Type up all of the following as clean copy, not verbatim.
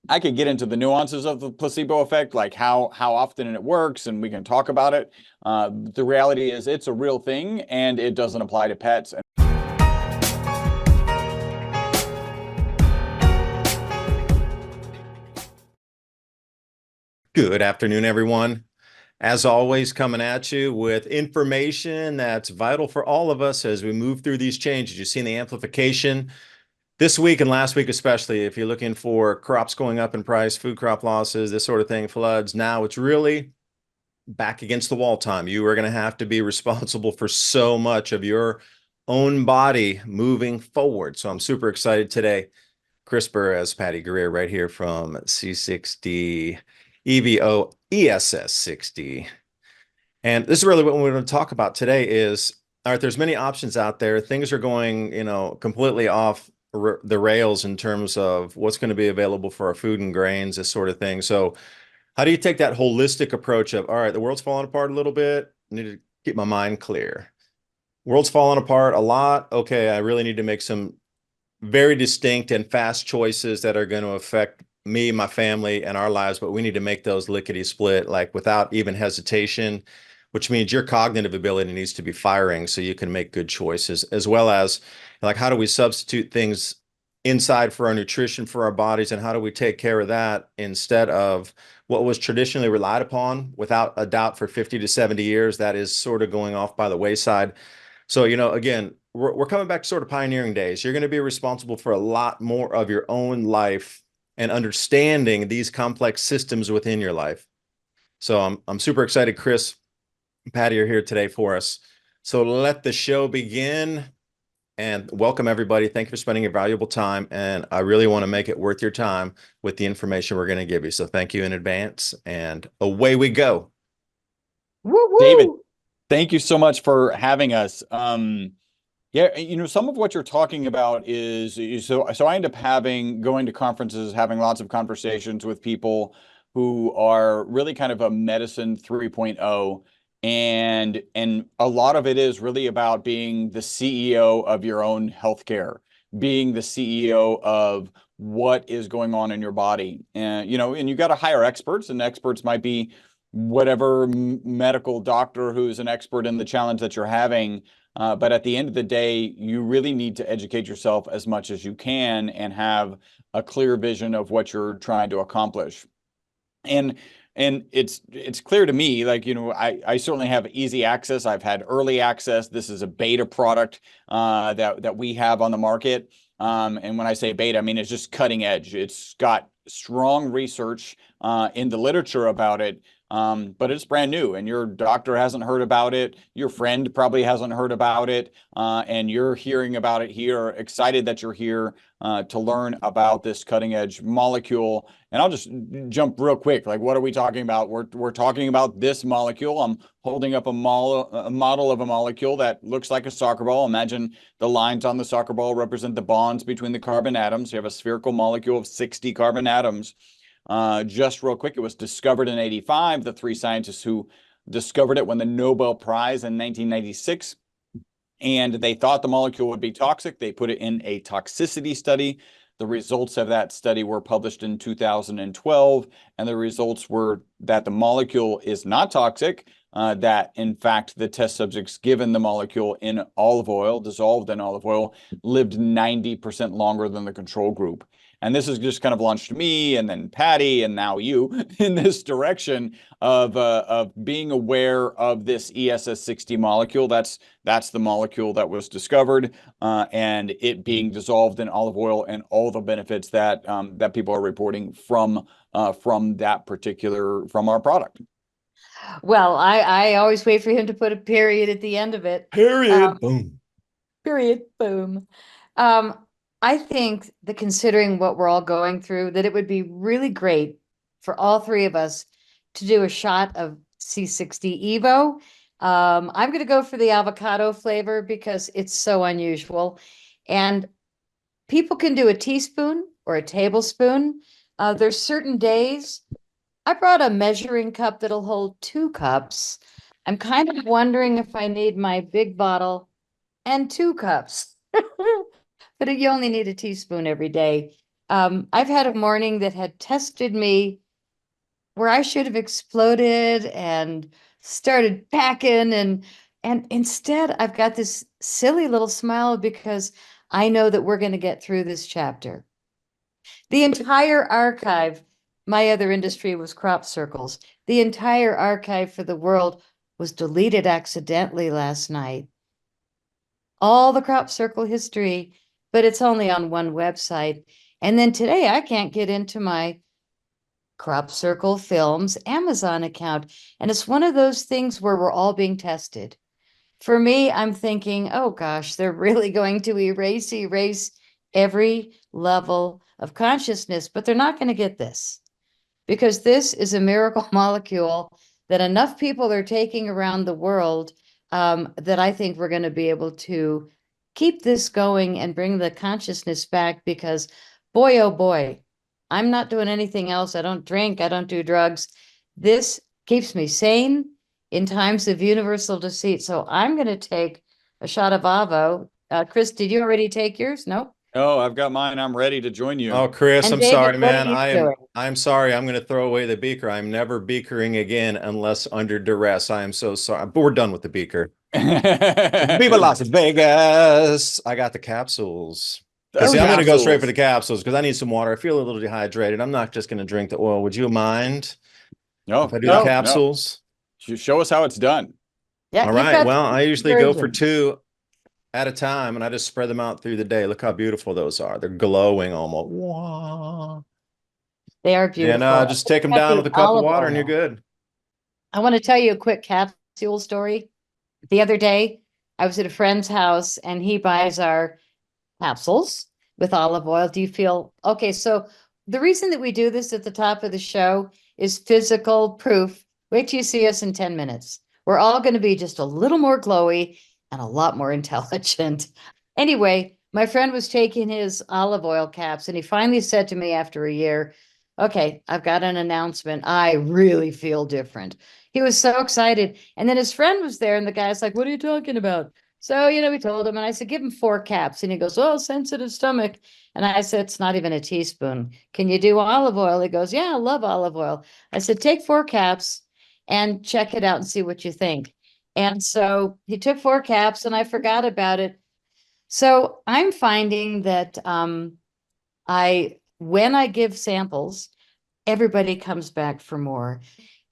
I could get into the nuances of the placebo effect, like how often it works, and we can talk about it. The reality is it's a real thing, and it doesn't apply to pets. Good afternoon, everyone. As always, coming at you with information that's vital for all of us as we move through these changes. You've seen the amplification this week and last week, especially if you're looking for crops going up in price, food crop losses, this sort of thing, floods. Now it's really back against the wall time. You are going to have to be responsible for so much of your own body moving forward. So I'm super excited today. Chris Burres Patty Greer right here from C60 Evo ESS60. And this is really what we're going to talk about today is, all right, there's many options out there. Things are going, completely off the rails in terms of what's going to be available for our food and grains, this sort of thing. So how do you take that holistic approach of, all right, the world's falling apart a little bit. I need to keep my mind clear. World's falling apart a lot. Okay, I really need to make some very distinct and fast choices that are going to affect me, my family, and our lives, but we need to make those lickety split, like without even hesitation, which means your cognitive ability needs to be firing so you can make good choices, as well as like how do we substitute things inside for our nutrition for our bodies, and how do we take care of that instead of what was traditionally relied upon without a doubt for 50 to 70 years that is sort of going off by the wayside. So, again, we're coming back to sort of pioneering days. You're going to be responsible for a lot more of your own life and understanding these complex systems within your life. So I'm super excited. Chris and Patty are here today for us. So let the show begin and welcome everybody. Thank you for spending your valuable time. And I really want to make it worth your time with the information we're going to give you. So thank you in advance and away we go. Woo David, woo. thank you so much for having us. Yeah, some of what you're talking about so I end up going to conferences, having lots of conversations with people who are really kind of a medicine 3.0, and a lot of it is really about being the CEO of your own healthcare, being the CEO of what is going on in your body. And you got to hire experts, and experts might be whatever medical doctor who's an expert in the challenge that you're having. But at the end of the day, you really need to educate yourself as much as you can and have a clear vision of what you're trying to accomplish. And and it's clear to me, like, I certainly have easy access. I've had early access. This is a beta product that we have on the market. And when I say beta, I mean it's just cutting edge. It's got strong research in the literature about it. But it's brand new, and your doctor hasn't heard about it. Your friend probably hasn't heard about it, and you're hearing about it here. Excited that you're here to learn about this cutting edge molecule. And I'll just jump real quick. Like, what are we talking about? We're talking about this molecule. I'm holding up a model of a molecule that looks like a soccer ball. Imagine the lines on the soccer ball represent the bonds between the carbon atoms. You have a spherical molecule of 60 carbon atoms. Just real quick, it was discovered in 85. The three scientists who discovered it won the Nobel Prize in 1996. And they thought the molecule would be toxic. They put it in a toxicity study. The results of that study were published in 2012. And the results were that the molecule is not toxic, that in fact, the test subjects given the molecule in olive oil, dissolved in olive oil, lived 90% longer than the control group. And this has just kind of launched me and then Patty and now you in this direction of being aware of this ESS60 molecule. That's the molecule that was discovered, and it being dissolved in olive oil, and all the benefits that that people are reporting from our product. Well, I always wait for him to put a period at the end of it. Period. Boom. Period. Boom. Um, I think that considering what we're all going through, that it would be really great for all three of us to do a shot of C60 Evo. I'm going to go for the avocado flavor because it's so unusual. And people can do a teaspoon or a tablespoon. There's certain days. I brought a measuring cup that'll hold 2 cups. I'm kind of wondering if I need my big bottle and 2 cups. But you only need a teaspoon every day. I've had a morning that had tested me where I should have exploded and started packing and instead I've got this silly little smile because I know that we're going to get through this chapter. The entire archive, my other industry was crop circles. The entire archive for the world was deleted accidentally last night. All the crop circle history, but it's only on one website. And then today I can't get into my Crop Circle Films Amazon account. And it's one of those things where we're all being tested. For me, I'm thinking, oh gosh, they're really going to erase every level of consciousness, but they're not going to get this because this is a miracle molecule that enough people are taking around the world that I think we're going to be able to keep this going and bring the consciousness back because boy, oh boy, I'm not doing anything else. I don't drink. I don't do drugs. This keeps me sane in times of universal deceit. So I'm going to take a shot of Avo. Chris, did you already take yours? No. Oh, I've got mine. I'm ready to join you. Oh, Chris, And I'm David, sorry, what are man. you doing? I'm sorry. I'm going to throw away the beaker. I'm never beakering again unless under duress. I am so sorry. But we're done with the beaker. Viva Las Vegas. I got the capsules. The See, I'm going to go straight capsules. for the capsules because I need some water. I feel a little dehydrated. I'm not just going to drink the oil. Would you mind No, if I do no, the capsules? no. Show us how it's done. Yeah, All you've right. got Well, I usually go for version. 2 at a time and I just spread them out through the day. Look how beautiful those are. They're glowing almost. Wow. They are And beautiful. just take them Got down the with a cup of olive water and you're oil. good. I want to tell you a quick capsule story. The other day, I was at a friend's house and he buys our capsules with olive oil. Do you feel okay? So the reason that we do this at the top of the show is physical proof. Wait till you see us in 10 minutes. We're all going to be just a little more glowy and a lot more intelligent. Anyway, my friend was taking his olive oil caps and he finally said to me after a year, okay, I've got an announcement. I really feel different. He was so excited. And then his friend was there and the guy's like, what are you talking about? So, we told him, and I said, give him 4 caps. And he goes, oh, sensitive stomach. And I said, it's not even a teaspoon. Can you do olive oil? He goes, yeah, I love olive oil. I said, take 4 caps and check it out and see what you think. And so he took 4 caps and I forgot about it. So I'm finding that when I give samples, everybody comes back for more.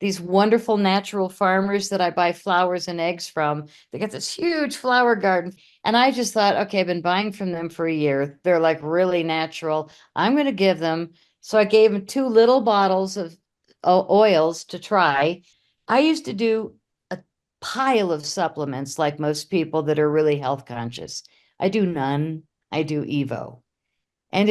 These wonderful natural farmers that I buy flowers and eggs from, they got this huge flower garden. And I just thought, okay, I've been buying from them for a year. They're like really natural. I'm going to give them. So I gave them 2 little bottles of oils to try. I used to do a pile of supplements like most people that are really health conscious. I do none. I do Evo. And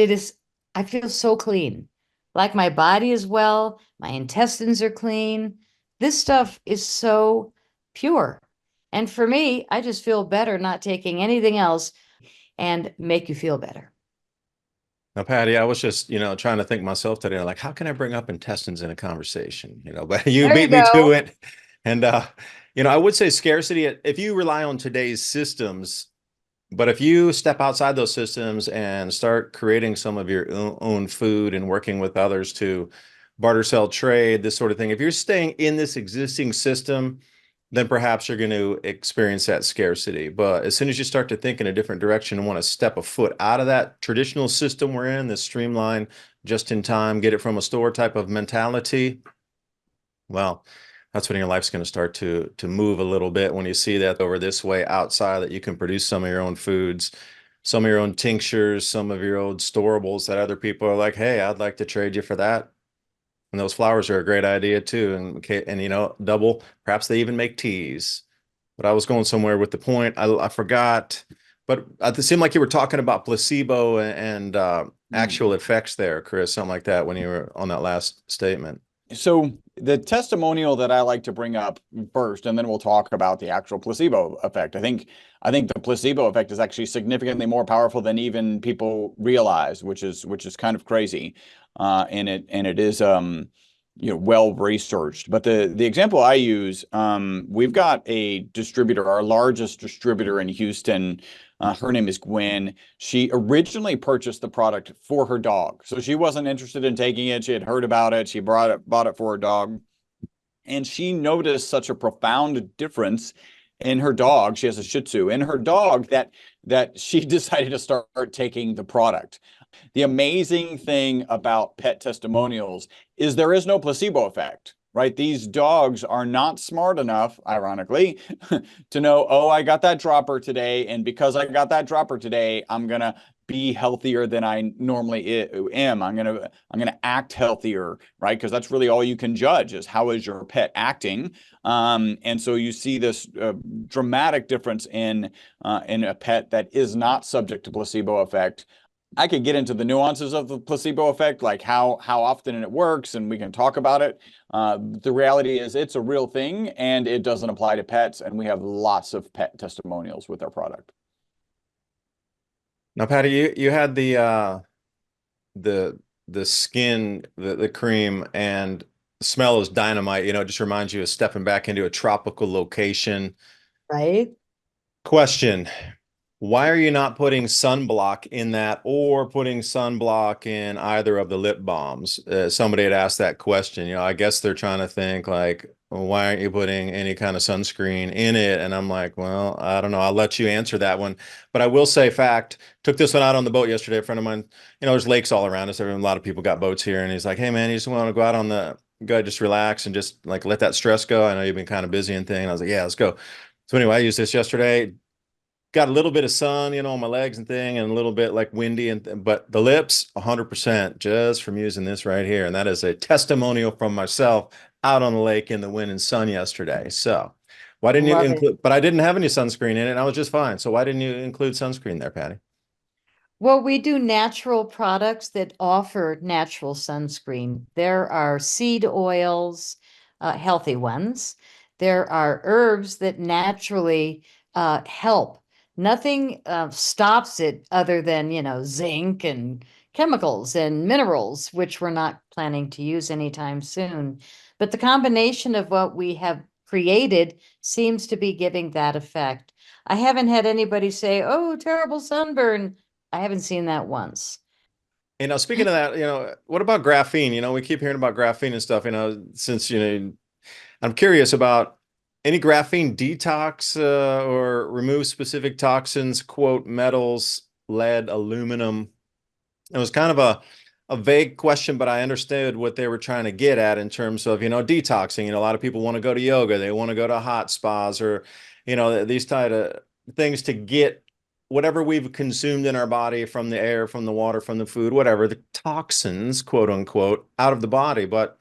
I feel so clean. Like my body is well, my intestines are clean. This stuff is so pure. And for me, I just feel better not taking anything else and make you feel better. Now, Patty, I was just, trying to think myself today, like, how can I bring up intestines in a conversation? But you There you beat me to go. it. And, I would say scarcity, if you rely on today's systems, but if you step outside those systems and start creating some of your own food and working with others to barter, sell, trade, this sort of thing, if you're staying in this existing system, then perhaps you're going to experience that scarcity. But as soon as you start to think in a different direction and want to step a foot out of that traditional system we're in, this streamline, just in time, get it from a store type of mentality, well, that's when your life's going to start to move a little bit when you see that over this way outside, that you can produce some of your own foods, some of your own tinctures, some of your own storables that other people are like, hey, I'd like to trade you for that. And those flowers are a great idea too. And double, perhaps they even make teas. But I was going somewhere with the point. I forgot. But it seemed like you were talking about placebo and actual effects there, Chris, something like that when you were on that last statement. So the testimonial that I like to bring up first, and then we'll talk about the actual placebo effect. I think the placebo effect is actually significantly more powerful than even people realize, which is kind of crazy. And it is well researched. But the example I use, we've got a distributor, our largest distributor in Houston. Her name is Gwen. She originally purchased the product for her dog, so she wasn't interested in taking it. She had heard about it. She bought it for her dog, and she noticed such a profound difference in her dog. She has a Shih Tzu, in her dog, that she decided to start taking the product. The amazing thing about pet testimonials is there is no placebo effect, right? These dogs are not smart enough, ironically, to know, oh, I got that dropper today, and because I got that dropper today, I'm gonna be healthier than I normally am. I'm gonna act healthier, right? Because that's really all you can judge is how is your pet acting. And so you see this dramatic difference in a pet that is not subject to placebo effect. I could get into the nuances of the placebo effect, like how often it works, and we can talk about it. The reality is it's a real thing, and it doesn't apply to pets, and we have lots of pet testimonials with our product. Now, Patty, you had the skin, the cream, and the smell is dynamite. It just reminds you of stepping back into a tropical location. Right? Question: why are you not putting sunblock in that, or putting sunblock in either of the lip balms? Somebody had asked that question. I guess they're trying to think like, well, why aren't you putting any kind of sunscreen in it? And I'm like, well, I don't know. I'll let you answer that one. But I will say, fact, took this one out on the boat yesterday. A friend of mine, there's lakes all around us. A lot of people got boats here. And he's like, hey, man, you just want to go out on go just relax and just like let that stress go. I know you've been kind of busy and thing. And I was like, yeah, let's go. So anyway, I used this yesterday. Got a little bit of sun, on my legs and thing, and a little bit like windy, but the lips 100% just from using this right here. And that is a testimonial from myself out on the lake in the wind and sun yesterday. So why didn't you Love it. include, but I didn't have any sunscreen in it, and I was just fine. So why didn't you include sunscreen there, Patty? Well, we do natural products that offer natural sunscreen. There are seed oils, healthy ones. There are herbs that naturally help. Nothing stops it other than, zinc and chemicals and minerals, which we're not planning to use anytime soon. But the combination of what we have created seems to be giving that effect. I haven't had anybody say, oh, terrible sunburn. I haven't seen that once. Speaking of that, what about graphene? We keep hearing about graphene and stuff, since, I'm curious about any graphene detox or remove specific toxins, quote, metals, lead, aluminum. It was kind of a vague question, but I understood what they were trying to get at in terms of, detoxing. A lot of people want to go to yoga. They want to go to hot spas or, these type of things to get whatever we've consumed in our body from the air, from the water, from the food, whatever, the toxins, quote unquote, out of the body. But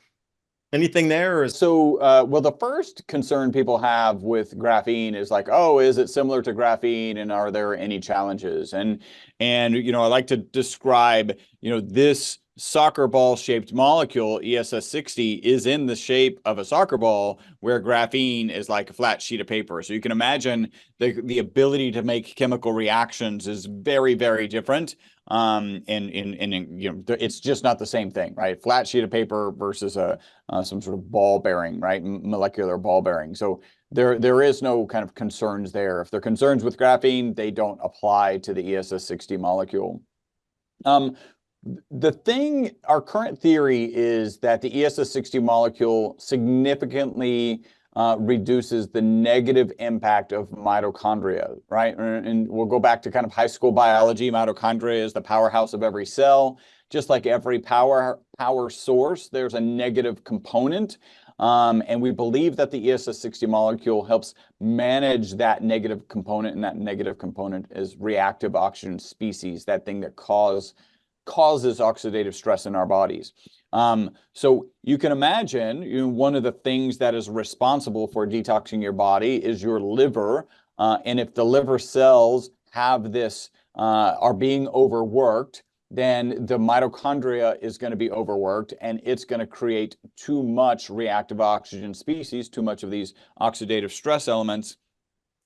anything there? So, well, the first concern people have with graphene is like, oh, is it similar to graphene, and are there any challenges? And I like to describe, this soccer ball shaped molecule, ESS60, is in the shape of a soccer ball, where graphene is like a flat sheet of paper. So you can imagine the ability to make chemical reactions is very, very different. It's just not the same thing, right? Flat sheet of paper versus some sort of ball bearing, right? Molecular ball bearing. So there is no kind of concerns there. If there are concerns with graphene, they don't apply to the ESS60 molecule. Our current theory is that the ESS60 molecule significantly reduces the negative impact of mitochondria, right? And we'll go back to kind of high school biology. Mitochondria is the powerhouse of every cell. Just like every power source, there's a negative component. And we believe that the ESS60 molecule helps manage that negative component, and that negative component is reactive oxygen species, that thing that causes oxidative stress in our bodies. So you can imagine, one of the things that is responsible for detoxing your body is your liver. And if the liver cells have this, are being overworked, then the mitochondria is going to be overworked, and it's going to create too much reactive oxygen species, too much of these oxidative stress elements.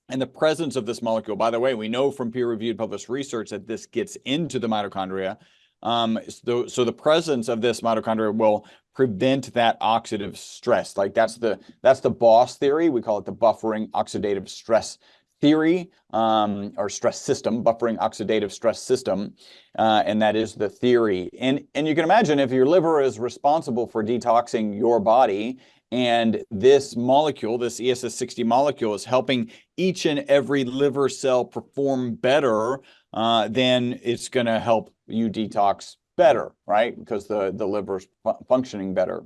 And the presence of this molecule, by the way, we know from peer-reviewed published research that this gets into the mitochondria. So the presence of this mitochondria will prevent that oxidative stress. Like that's the boss theory. We call it the buffering oxidative stress theory, or stress system, buffering oxidative stress system. And that is the theory. And you can imagine if your liver is responsible for detoxing your body, and this molecule, this ESS60 molecule, is helping each and every liver cell perform better, then it's going to help you detox better, right? Because the liver's functioning better.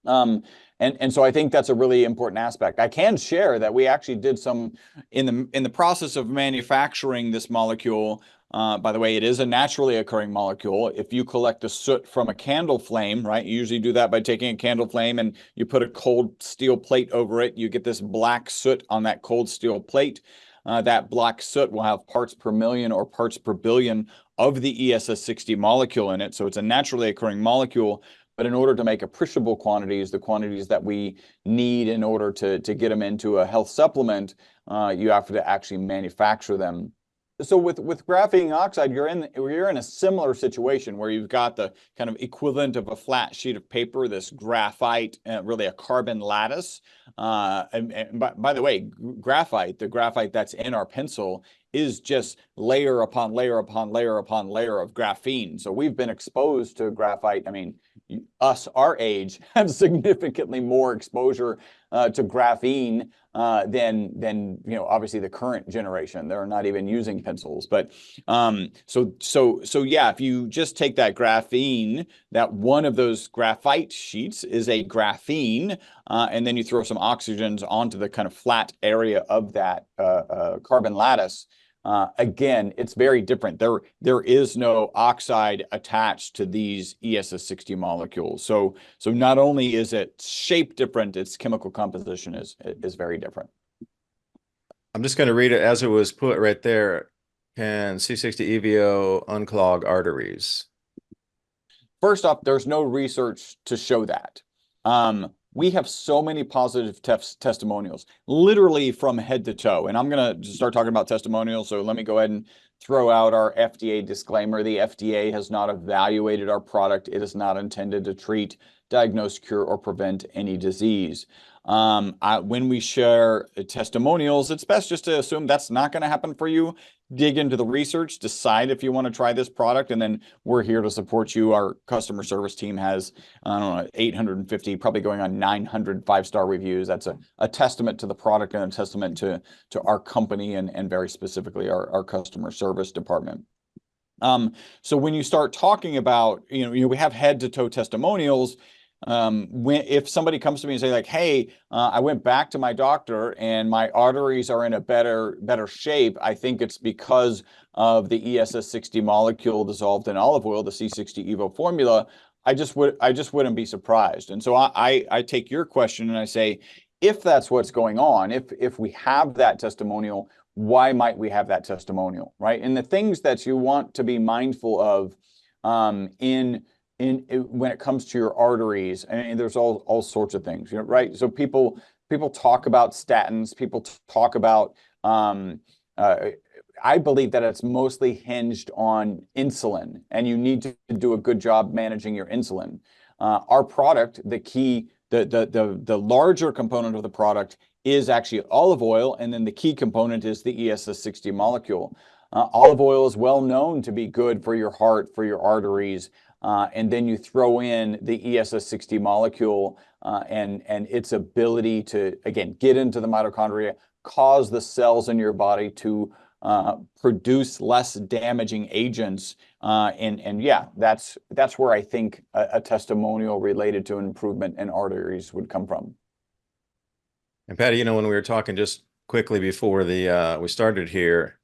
And so I think that's a really important aspect. I can share that we actually did some in the process of manufacturing this molecule. By the way, it is a naturally occurring molecule. If you collect the soot from a candle flame, right? You usually do that by taking a candle flame and you put a cold steel plate over it. You get this black soot on that cold steel plate. That black soot will have parts per million or parts per billion of the ESS60 molecule in it. So it's a naturally occurring molecule. But in order to make appreciable quantities, the quantities that we need in order to get them into a health supplement, you have to actually manufacture them. So with graphene oxide, you're in a similar situation where you've got the kind of equivalent of a flat sheet of paper, this graphite, really a carbon lattice. And by the way, graphite, the graphite that's in our pencil, is just layer upon layer upon layer upon layer of graphene. So we've been exposed to graphite. I mean, us, our age, have significantly more exposure to graphene than obviously the current generation. They're not even using pencils. But so yeah, if you just take that graphene, that one of those graphite sheets is a graphene, and then you throw some oxygens onto the kind of flat area of that carbon lattice. Again, it's very different. There is no oxide attached to these ESS60 molecules. So not only is it shape different, its chemical composition is very different. I'm just going to read it as it was put right there. Can C60 Evo unclog arteries? First off, there's no research to show that. We have so many positive testimonials, literally from head to toe. And I'm going to start talking about testimonials. So let me go ahead and throw out our FDA disclaimer. The FDA has not evaluated our product. It is not intended to treat, diagnose, cure, or prevent any disease. When we share testimonials, it's best just to assume that's not going to happen for you. Dig into the research, decide if you want to try this product, and then we're here to support you. Our customer service team has, I don't know, 850, probably going on 900 five-star reviews. That's a testament to the product and a testament to our company and very specifically our customer service department. So when you start talking about, we have head-to-toe testimonials. If somebody comes to me and say like, hey, I went back to my doctor and my arteries are in a better shape, I think it's because of the ESS60 molecule dissolved in olive oil, the C60 Evo formula, I just wouldn't be surprised. And so I take your question and I say, if that's what's going on, if we have that testimonial, why might we have that testimonial, right? And the things that you want to be mindful of when it comes to your arteries, I mean, there's all sorts of things, right? So people talk about statins, people talk about, I believe that it's mostly hinged on insulin, and you need to do a good job managing your insulin. Our product, the larger component of the product is actually olive oil, and then the key component is the ESS60 molecule. Olive oil is well known to be good for your heart, for your arteries, and then you throw in the ESS60 molecule and its ability to, again, get into the mitochondria, cause the cells in your body to produce less damaging agents. And yeah, that's where I think a testimonial related to an improvement in arteries would come from. And Patty, when we were talking just quickly before we started here,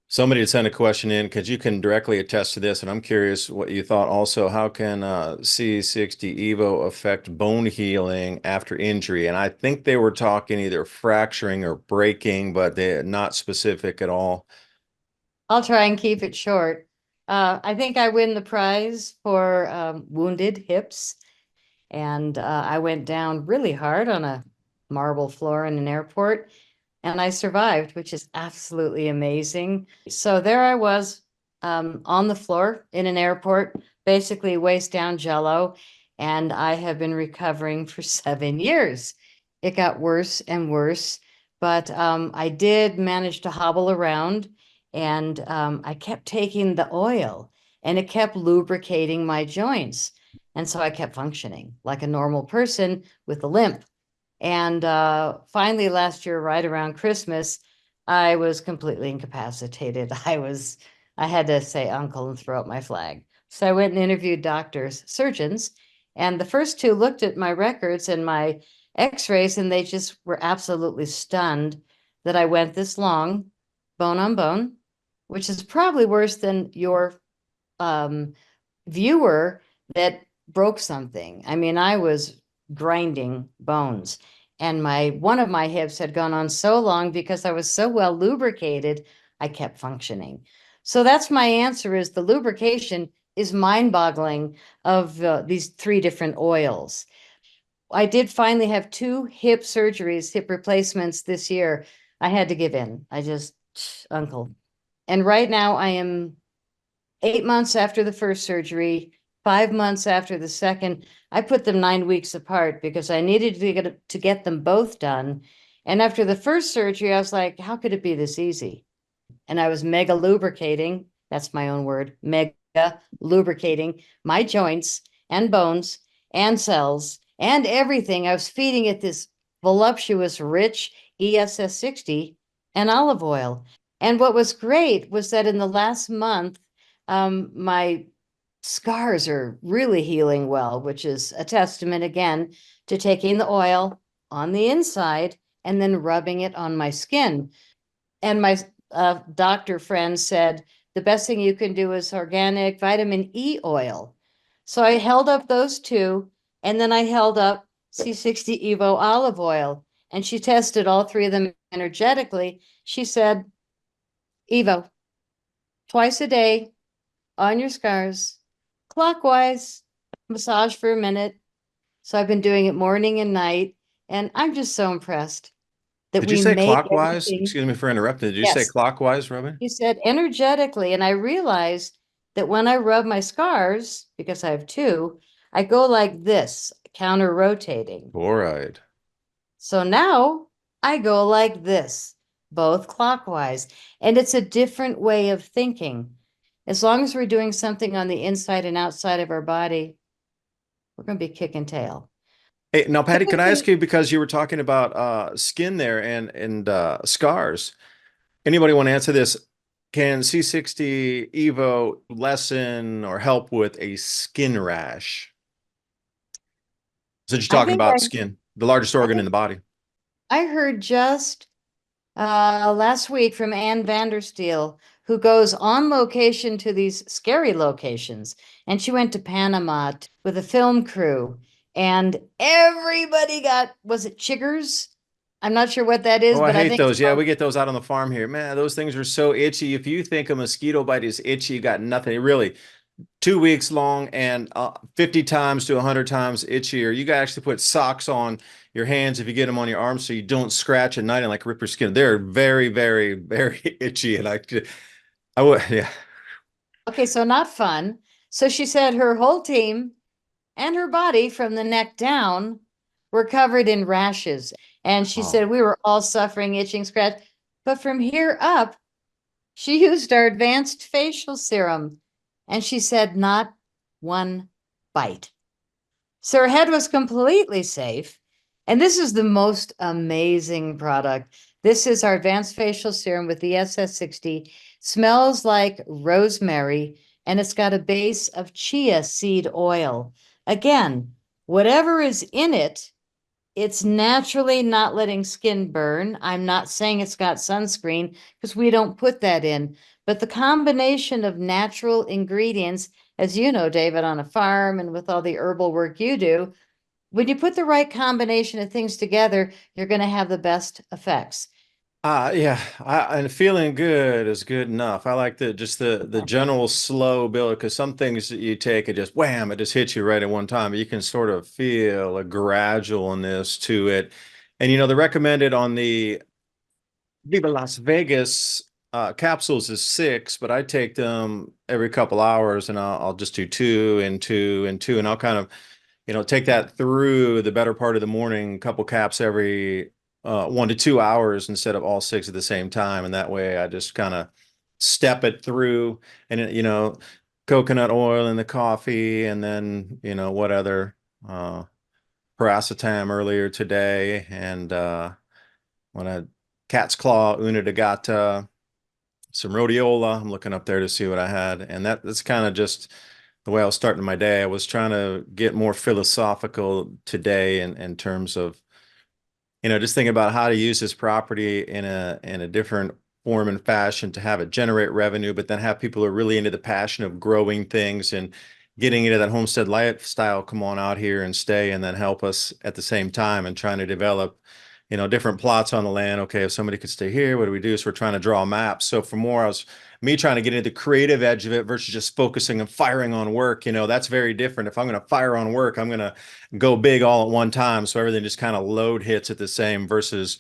somebody had sent a question in because you can directly attest to this, and I'm curious what you thought also. How can C60 Evo affect bone healing after injury? And I think they were talking either fracturing or breaking, but they're not specific at all. I'll try and keep it short. I think I win the prize for wounded hips. And I went down really hard on a marble floor in an airport. And I survived, which is absolutely amazing. So there I was on the floor in an airport, basically waist down jello. and I have been recovering for 7 years. It got worse and worse, but I did manage to hobble around, and I kept taking the oil, and it kept lubricating my joints. And so I kept functioning like a normal person with a limp. And finally, last year, right around Christmas, I was completely incapacitated. I had to say uncle and throw up my flag. So I went and interviewed doctors, surgeons, and the first two looked at my records and my x-rays, and they just were absolutely stunned that I went this long, bone on bone, which is probably worse than your um, viewer that broke something. I mean, I was grinding bones, and my one of my hips had gone on so long because I was so well lubricated, I kept functioning. So that's my answer: is the lubrication is mind-boggling of these three different oils. I did finally have two hip surgeries, hip replacements this year. I had to give in. I just, uncle. And right now I am 8 months after the first surgery, 5 months after the second. I put them 9 weeks apart because I needed to get them both done. And after the first surgery, I was like, how could it be this easy? And I was mega lubricating. That's my own word, mega lubricating my joints and bones and cells and everything. I was feeding it this voluptuous, rich ESS60 and olive oil. And what was great was that in the last month, my scars are really healing well, which is a testament again to taking the oil on the inside and then rubbing it on my skin. And my doctor friend said, the best thing you can do is organic vitamin E oil. So I held up those two, and then I held up C60 Evo olive oil, and she tested all three of them energetically. She said, Evo, twice a day on your scars, clockwise, massage for a minute. So I've been doing it morning and night, and I'm just so impressed that Did you we say make clockwise? everything. Excuse me for interrupting. Did you say Yes, clockwise, Robin? he said energetically. And I realized that when I rub my scars, because I have two, I go like this, counter rotating. All right. So now I go like this, both clockwise. And it's a different way of thinking. As long as we're doing something on the inside and outside of our body, we're going to be kicking tail. Hey, now, The Patty, other could I ask thing, you, because you were talking about skin there and scars. Anybody want to answer this? Can C60 Evo lessen or help with a skin rash? Since you're I talking think about skin, the largest I organ in think the body. I heard just last week from Ann Vandersteel, who goes on location to these scary locations. And she went to Panama with a film crew, and everybody got, was it chiggers? I'm not sure what that is, Oh, I but I hate think it's those. Yeah, called, we get those out on the farm here. Man, those things are so itchy. If you think a mosquito bite is itchy, you got nothing. Really, 2 weeks long and 50 times to 100 times itchier. You got to actually put socks on your hands if you get them on your arms so you don't scratch at night and like rip your skin. They're very, very, very itchy. And I would, yeah. okay, so not fun. So she said her whole team and her body from the neck down were covered in rashes. And she Oh. said we were all suffering itching, scratch. But from here up, she used our advanced facial serum, and she said not one bite. So her head was completely safe. And this is the most amazing product. This is our advanced facial serum with the ESS60. Smells like rosemary, and it's got a base of chia seed oil. Again, whatever is in it, it's naturally not letting skin burn. I'm not saying it's got sunscreen because we don't put that in. But the combination of natural ingredients, as you know, David, on a farm and with all the herbal work you do, when you put the right combination of things together, you're going to have the best effects. Yeah, and feeling good is good enough. I like the general slow build because some things that you take it just wham, it just hits you right at one time. You can sort of feel a gradualness to it. And the recommended on the Viva Las Vegas capsules is 6, but I take them every couple hours and I'll just do 2 and 2 and 2, and I'll kind of take that through the better part of the morning, a couple caps every 1 to 2 hours instead of all six at the same time. And that way I just kind of step it through and, coconut oil in the coffee, and then, what other, paracetam earlier today. And, when I cat's claw, una degata, some rhodiola. I'm looking up there to see what I had. And that's kind of just the way I was starting my day. I was trying to get more philosophical today in terms of, just thinking about how to use this property in a different form and fashion to have it generate revenue, but then have people who are really into the passion of growing things and getting into that homestead lifestyle come on out here and stay, and then help us at the same time and trying to develop, different plots on the land. Okay, if somebody could stay here, what do we do? So we're trying to draw a map. So for more, I was me trying to get into the creative edge of it versus just focusing and firing on work. That's very different. If I'm going to fire on work, I'm going to go big all at one time. So everything just kind of load hits at the same versus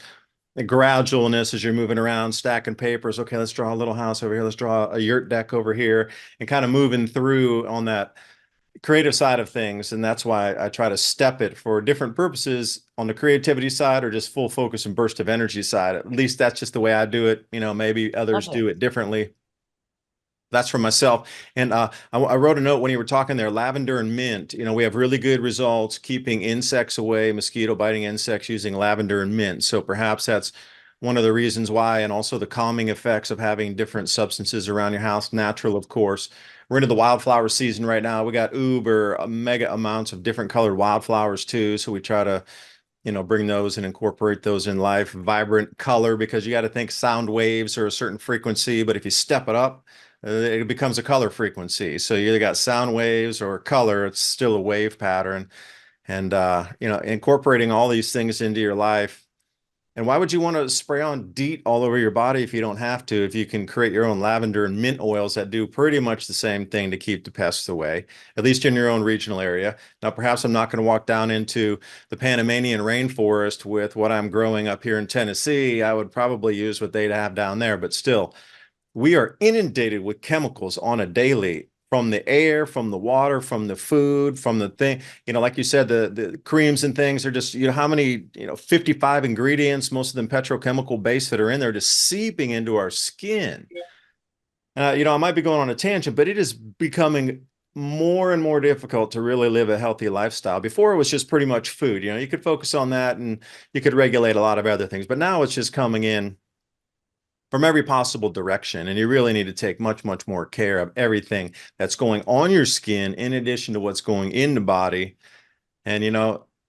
the gradualness as you're moving around, stacking papers. Okay, let's draw a little house over here. Let's draw a yurt deck over here, and kind of moving through on that creative side of things. And that's why I try to step it for different purposes on the creativity side or just full focus and burst of energy side. At least that's just the way I do it. Maybe others do it differently. That's for myself. And I wrote a note when you were talking there, lavender and mint. We have really good results keeping insects away, mosquito biting insects, using lavender and mint. So perhaps that's one of the reasons why, and also the calming effects of having different substances around your house, natural, of course. We're into the wildflower season right now. We got uber mega amounts of different colored wildflowers too. So we try to, bring those and incorporate those in life. Vibrant color, because you got to think sound waves are a certain frequency, but if you step it up, it becomes a color frequency. So you either got sound waves or color, it's still a wave pattern. And, incorporating all these things into your life. And why would you want to spray on DEET all over your body if you don't have to, if you can create your own lavender and mint oils that do pretty much the same thing to keep the pests away, at least in your own regional area. Now, perhaps I'm not going to walk down into the Panamanian rainforest with what I'm growing up here in Tennessee. I would probably use what they'd have down there, but still, we are inundated with chemicals on a daily, from the air, from the water, from the food, from the thing, like you said, the creams and things are just, how many, 55 ingredients, most of them petrochemical based, that are in there, just seeping into our skin. I might be going on a tangent, but it is becoming more and more difficult to really live a healthy lifestyle. Before, it was just pretty much food. You could focus on that and you could regulate a lot of other things, but now it's just coming in from every possible direction. And you really need to take much, much more care of everything that's going on your skin in addition to what's going in the body. And,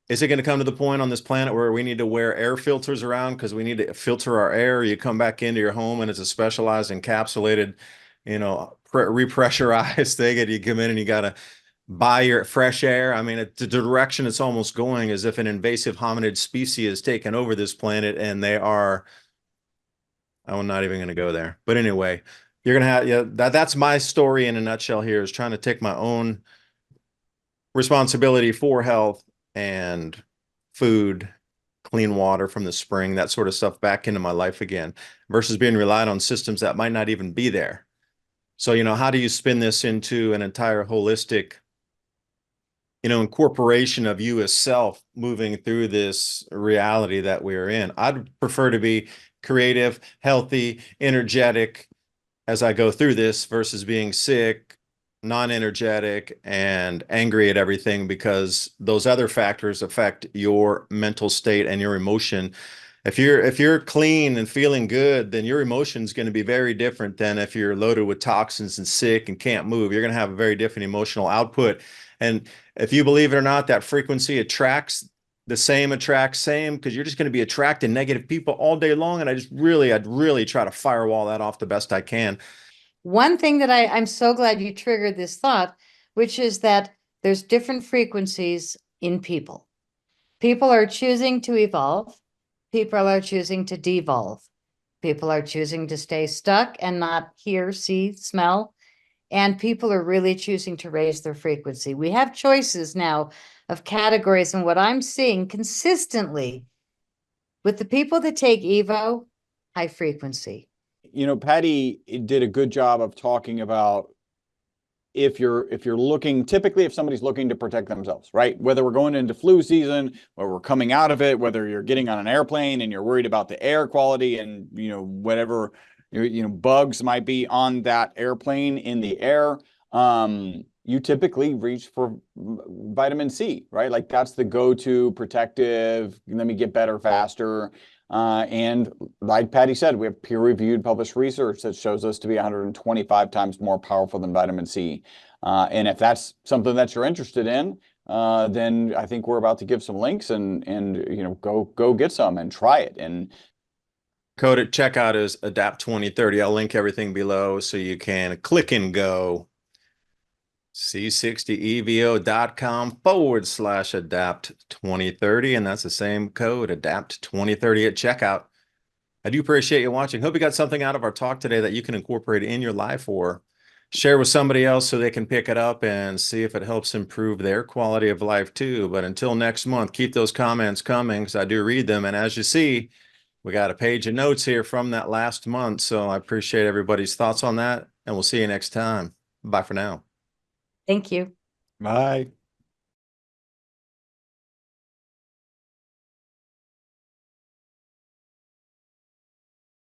is it going to come to the point on this planet where we need to wear air filters around because we need to filter our air? You come back into your home and it's a specialized encapsulated, repressurized thing, and you come in and you got to buy your fresh air. I mean, the direction it's almost going is if an invasive hominid species has taken over this planet, and they are, I'm not even going to go there. But anyway, you're going to have, yeah, that's my story in a nutshell here, is trying to take my own responsibility for health and food, clean water from the spring, that sort of stuff back into my life again, versus being relied on systems that might not even be there. So, how do you spin this into an entire holistic, incorporation of you as self moving through this reality that we're in? I'd prefer to be creative, healthy, energetic as I go through this versus being sick, non-energetic, and angry at everything, because those other factors affect your mental state and your emotion. If you're clean and feeling good, then your emotion is going to be very different than if you're loaded with toxins and sick and can't move. You're going to have a very different emotional output. And if you believe it or not, that frequency attracts same, because you're just going to be attracting negative people all day long. And I'd really try to firewall that off the best I can. One thing that I'm so glad you triggered this thought, which is that there's different frequencies in people. People are choosing to evolve. People are choosing to devolve. People are choosing to stay stuck and not hear, see, smell. And people are really choosing to raise their frequency. We have choices now of categories. And what I'm seeing consistently with the people that take Evo, high frequency. Patty did a good job of talking about if you're looking, typically if somebody's looking to protect themselves, right? Whether we're going into flu season, or we're coming out of it, whether you're getting on an airplane and you're worried about the air quality and, whatever, bugs might be on that airplane in the air, you typically reach for vitamin C, right? Like that's the go-to protective, let me get better faster. And like Patty said, we have peer-reviewed published research that shows us to be 125 times more powerful than vitamin C. And if that's something that you're interested in, then I think we're about to give some links and go get some and try it. And code at checkout is ADAPT2030. I'll link everything below so you can click and go. C60Evo.com/adapt2030. And that's the same code, ADAPT2030 at checkout. I do appreciate you watching. Hope you got something out of our talk today that you can incorporate in your life or share with somebody else so they can pick it up and see if it helps improve their quality of life too. But until next month, keep those comments coming because I do read them. And as you see, we got a page of notes here from that last month. So I appreciate everybody's thoughts on that. And we'll see you next time. Bye for now. Thank you. bye.